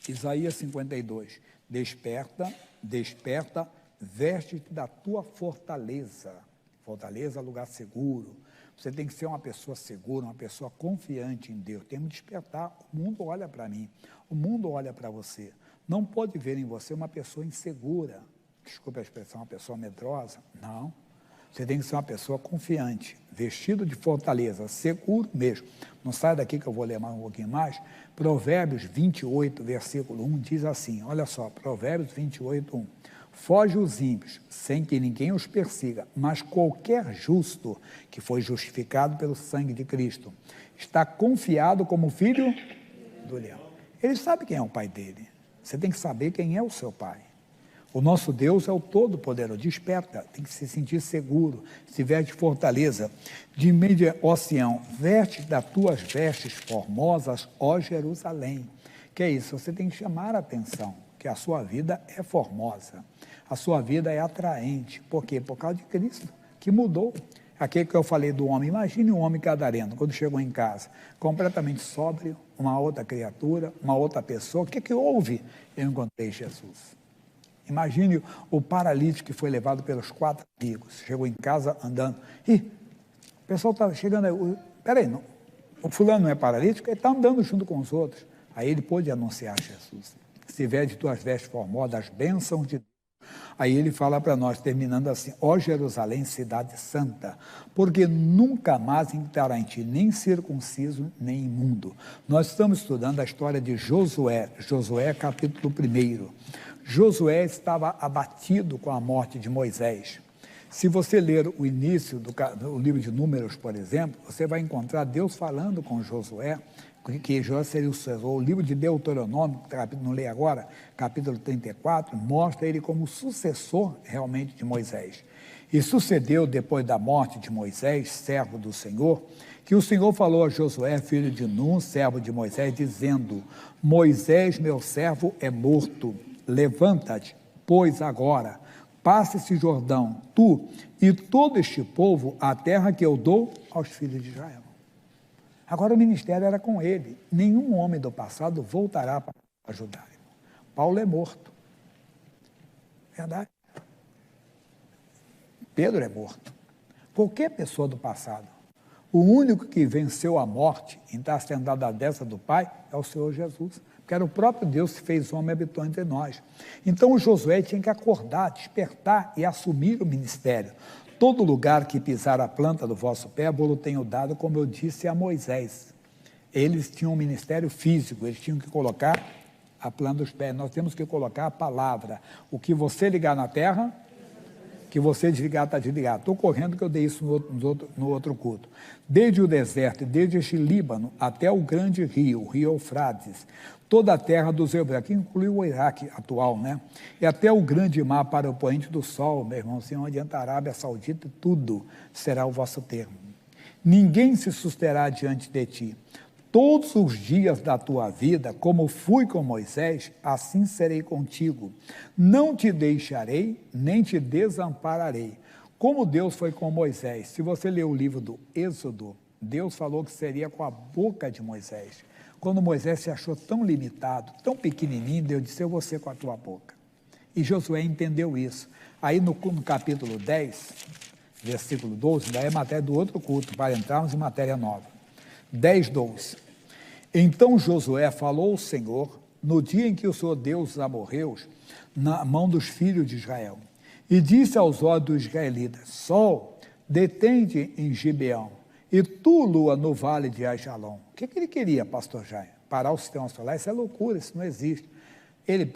Isaías 52, desperta, desperta, veste-te da tua fortaleza. Fortaleza é lugar seguro. Você tem que ser uma pessoa segura, uma pessoa confiante em Deus. Tem que despertar. O mundo olha para mim, o mundo olha para você. Não pode ver em você uma pessoa insegura. Desculpa a expressão, uma pessoa medrosa. Não. Você tem que ser uma pessoa confiante, vestido de fortaleza, seguro mesmo. Não sai daqui que eu vou ler mais um pouquinho mais. Provérbios 28, versículo 1, diz assim, olha só, Provérbios 28, 1. Foge os ímpios, sem que ninguém os persiga, mas qualquer justo que foi justificado pelo sangue de Cristo está confiado como filho do leão. Ele sabe quem é o pai dele. Você tem que saber quem é o seu pai. O nosso Deus é o Todo-Poderoso. Desperta, tem que se sentir seguro, se veste de fortaleza. De mídia, ó Sião, veste das tuas vestes formosas, ó Jerusalém. Que é isso? Você tem que chamar a atenção, que a sua vida é formosa, a sua vida é atraente. Por quê? Por causa de Cristo, que mudou. Aquele que eu falei do homem, imagine um homem gadareno, quando chegou em casa, completamente sóbrio, uma outra criatura, uma outra pessoa. O que houve? Eu encontrei Jesus. Imagine o paralítico que foi levado pelos 4 amigos, chegou em casa andando. O pessoal estava chegando aí, peraí, o fulano não é paralítico? Ele está andando junto com os outros. Aí ele pôde anunciar Jesus. Se veste de tuas vestes formosas, as bênçãos de Deus. Aí ele fala para nós, terminando assim, ó Jerusalém, cidade santa, porque nunca mais entrará em ti nem circunciso, nem imundo. Nós estamos estudando a história de Josué, Josué capítulo 1. Josué estava abatido com a morte de Moisés. Se você ler o início do livro de Números, por exemplo, você vai encontrar Deus falando com Josué, que Josué seria o sucessor. O livro de Deuteronômio, não leio agora, capítulo 34, mostra ele como sucessor realmente de Moisés. E sucedeu, depois da morte de Moisés, servo do Senhor, que o Senhor falou a Josué, filho de Nun, servo de Moisés, dizendo, Moisés, meu servo, é morto. Levanta-te, pois agora, passa esse Jordão, tu e todo este povo, a terra que eu dou aos filhos de Israel. Agora o ministério era com ele. Nenhum homem do passado voltará para ajudar. Paulo é morto. Verdade. Pedro é morto. Qualquer pessoa do passado. O único que venceu a morte e está sentado à destra do Pai é o Senhor Jesus. Porque era o próprio Deus que fez homem e habitou entre nós. Então o Josué tinha que acordar, despertar e assumir o ministério. Todo lugar que pisar a planta do vosso pé, vou-lo tenho dado, como eu disse a Moisés. Eles tinham um ministério físico, eles tinham que colocar a planta dos pés. Nós temos que colocar a palavra. O que você ligar na terra, que você desligar, está desligado. Estou correndo que eu dei isso no outro culto. Desde o deserto, desde este Líbano, até o grande rio, o rio Eufrates, toda a terra dos hebreus, que inclui o Iraque atual, né? E até o grande mar para o poente do sol, meu irmão, assim, onde entra a Arábia Saudita, tudo será o vosso termo. Ninguém se susterá diante de ti. Todos os dias da tua vida, como fui com Moisés, assim serei contigo. Não te deixarei, nem te desampararei. Como Deus foi com Moisés. Se você ler o livro do Êxodo, Deus falou que seria com a boca de Moisés. Quando Moisés se achou tão limitado, tão pequenininho, Deus disse, eu vou ser com a tua boca. E Josué entendeu isso. Aí no capítulo 10, versículo 12, daí é matéria do outro culto, para entrarmos em matéria nova. 10, 12. Então Josué falou ao Senhor, no dia em que o Senhor Deus os amorreus, na mão dos filhos de Israel, e disse aos olhos dos israelitas, Sol, detente em Gibeão, e tu, lua, no vale de Ajalon. O que ele queria, pastor Jair? Parar o sistema solar? Isso é loucura, isso não existe. Ele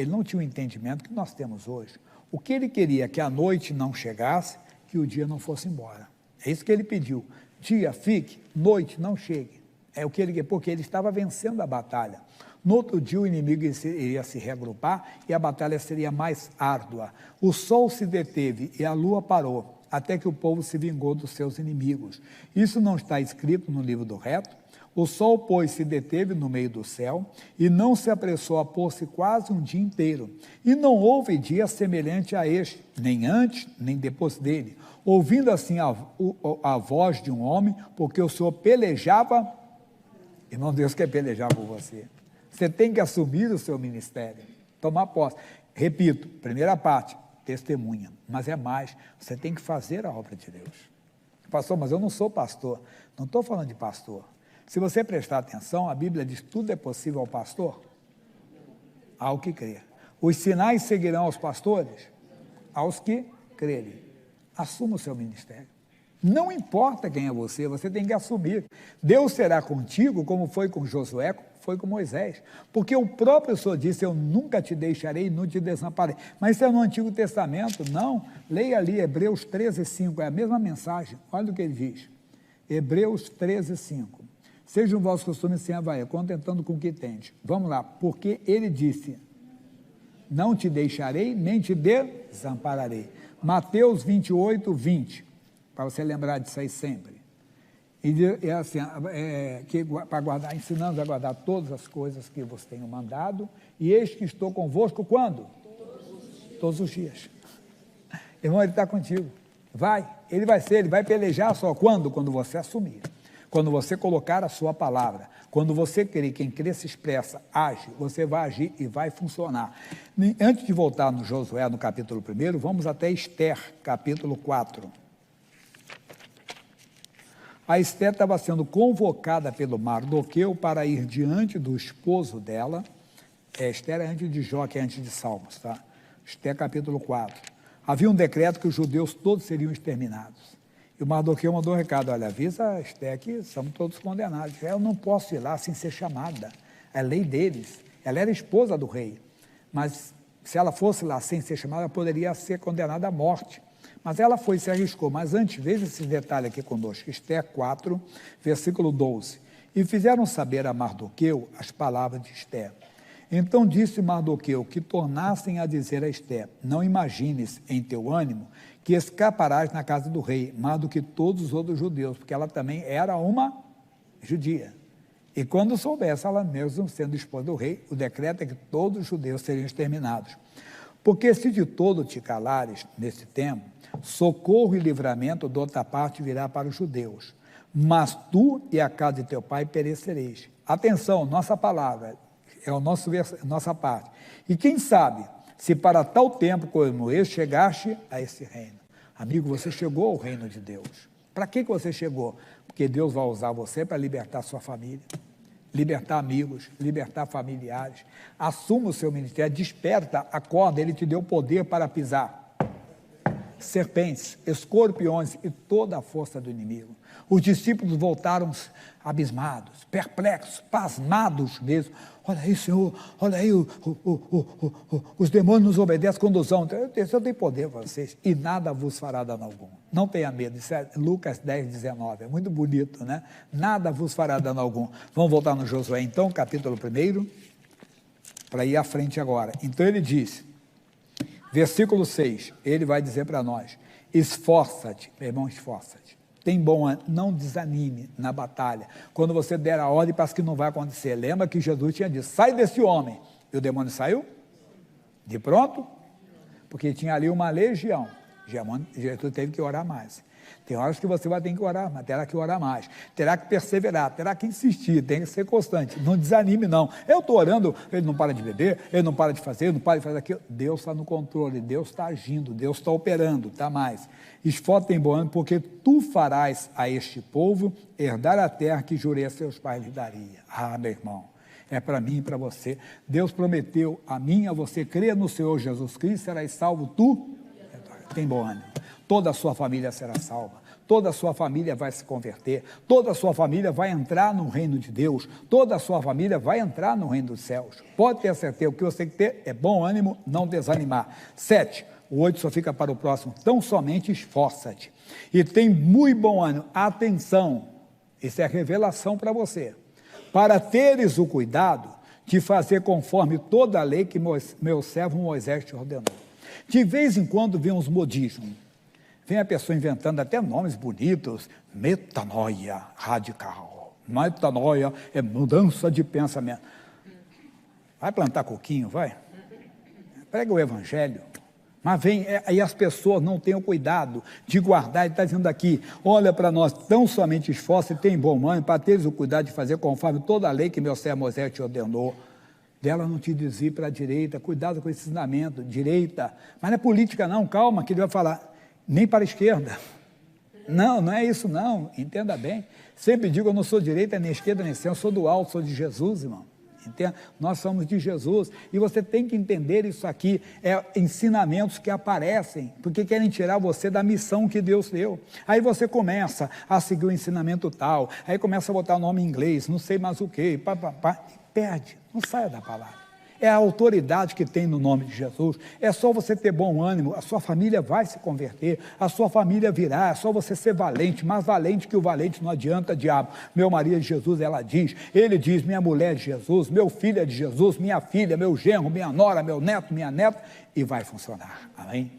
não tinha o entendimento que nós temos hoje. O que ele queria? Que a noite não chegasse, que o dia não fosse embora. É isso que ele pediu. Dia fique, noite não chegue. É o que ele queria, porque ele estava vencendo a batalha. No outro dia o inimigo iria se reagrupar e a batalha seria mais árdua. O sol se deteve e a lua parou, até que o povo se vingou dos seus inimigos. Isso não está escrito no livro do reto? O sol, pois, se deteve no meio do céu e não se apressou a pôr-se quase um dia inteiro. E não houve dia semelhante a este, nem antes, nem depois dele. Ouvindo assim a voz de um homem, porque o Senhor pelejava. Irmão, Deus quer pelejar por você. Você tem que assumir o seu ministério, tomar posse. Repito, primeira parte, testemunha, mas é mais, você tem que fazer a obra de Deus. Pastor, mas eu não sou pastor. Não estou falando de pastor. Se você prestar atenção, a Bíblia diz, tudo é possível ao pastor, ao que crer. Os sinais seguirão aos pastores, aos que crerem. Assuma o seu ministério. Não importa quem é você, você tem que assumir. Deus será contigo, como foi com Josué, como foi com Moisés. Porque o próprio Senhor disse, eu nunca te deixarei, não te desamparei. Mas isso é no Antigo Testamento, não. Leia ali, Hebreus 13:5, é a mesma mensagem. Olha o que ele diz. Hebreus 13:5. Seja o vosso costume sem avaia, contentando com o que tens. Vamos lá, porque ele disse, não te deixarei, nem te desampararei. Mateus 28:20, para você lembrar disso aí sempre. E é assim, para guardar, ensinando a guardar todas as coisas que vos tenho mandado, e eis que estou convosco quando? Todos os dias. Irmão, ele está contigo. Vai, ele vai pelejar só quando? Quando você assumir. Quando você colocar a sua palavra, quando você crer, quem crê se expressa, age, você vai agir e vai funcionar. Antes de voltar no Josué, no capítulo 1, vamos até Esther, capítulo 4. A Esther estava sendo convocada pelo Mardoqueu para ir diante do esposo dela. Esther é antes de Jó, que é antes de Salmos, tá? Esther, capítulo 4. Havia um decreto que os judeus todos seriam exterminados. E o Mardoqueu mandou um recado, olha, avisa a Esther que somos todos condenados. Eu não posso ir lá sem ser chamada. É lei deles. Ela era esposa do rei. Mas se ela fosse lá sem ser chamada, ela poderia ser condenada à morte. Mas ela foi e se arriscou. Mas antes, veja esse detalhe aqui conosco. Esther 4, versículo 12. E fizeram saber a Mardoqueu as palavras de Esther. Então disse Mardoqueu que tornassem a dizer a Esther, não imagines em teu ânimo que escaparás na casa do rei, mais do que todos os outros judeus, porque ela também era uma judia. E quando soubesse, ela mesmo sendo esposa do rei, o decreto é que todos os judeus seriam exterminados. Porque se de todo te calares nesse tempo, socorro e livramento de outra parte virá para os judeus, mas tu e a casa de teu pai perecereis. Atenção, nossa palavra, é a nossa parte. E quem sabe, se para tal tempo como este chegaste a esse reino. Amigo, você chegou ao reino de Deus. Para que você chegou? Porque Deus vai usar você para libertar sua família, libertar amigos, libertar familiares. Assuma o seu ministério, desperta, acorda, Ele te deu poder para pisar serpentes, escorpiões e toda a força do inimigo. Os discípulos voltaram abismados, perplexos, pasmados mesmo. Olha aí, Senhor, olha aí, os demônios nos obedecem quando usam. Eu tenho poder para vocês, e nada vos fará dano algum. Não tenha medo, isso é Lucas 10:19, é muito bonito, né? Nada vos fará dano algum. Vamos voltar no Josué, então, capítulo 1, para ir à frente agora. Então ele diz, versículo 6, ele vai dizer para nós, esforça-te, meu irmão, esforça-te. Tem bom ânimo, não desanime na batalha. Quando você der a ordem, parece que não vai acontecer. Lembra que Jesus tinha dito, sai desse homem. E o demônio saiu? De pronto? Porque tinha ali uma legião. Jesus teve que orar mais. Tem horas que você vai ter que orar, mas terá que orar mais. Terá que perseverar, terá que insistir, tem que ser constante. Não desanime, não. Eu estou orando, ele não para de beber, ele não para de fazer, ele não para de fazer aquilo. Deus está no controle, Deus está agindo, Deus está operando, está mais. Esforça em bom ânimo, porque tu farás a este povo herdar a terra que jurei a seus pais lhe daria. Ah, meu irmão, é para mim e para você. Deus prometeu a mim, a você, creia no Senhor Jesus Cristo, serás salvo tu. Tem bom ânimo. Toda a sua família será salva, toda a sua família vai se converter, toda a sua família vai entrar no reino de Deus, toda a sua família vai entrar no reino dos céus. Pode ter certeza, o que você tem que ter é bom ânimo, não desanimar. 7, o 8 só fica para o próximo, tão somente esforça-te, e tem muito bom ânimo, atenção, isso é revelação para você, para teres o cuidado de fazer conforme toda a lei que meu servo Moisés te ordenou. De vez em quando vem uns modismos, vem a pessoa inventando até nomes bonitos, metanoia radical. Metanoia é mudança de pensamento. Vai plantar coquinho, vai? Prega o evangelho. Mas vem, aí as pessoas não têm o cuidado de guardar, ele está dizendo aqui, olha para nós, tão somente esforça e tem bom ânimo, para teres o cuidado de fazer conforme toda a lei que meu servo Moisés te ordenou. dela não te desvie para a direita, cuidado com esse ensinamento, direita, mas não é política não, calma, que ele vai falar, nem para a esquerda, não é isso não, entenda bem, sempre digo, eu não sou direita, nem esquerda, nem centro, eu sou do alto, sou de Jesus, irmão, entenda? Nós somos de Jesus, e você tem que entender isso aqui, ensinamentos que aparecem, porque querem tirar você da missão que Deus deu, aí você começa a seguir o ensinamento tal, aí começa a botar o nome em inglês, não sei mais o que, perde, não saia da palavra. É a autoridade que tem no nome de Jesus. É só você ter bom ânimo, a sua família vai se converter, a sua família virá, é só você ser valente, mais valente que o valente não adianta, diabo. Meu marido é de Jesus, ele diz, minha mulher é de Jesus, meu filho é de Jesus, minha filha, meu genro, minha nora, meu neto, minha neta, e vai funcionar. Amém?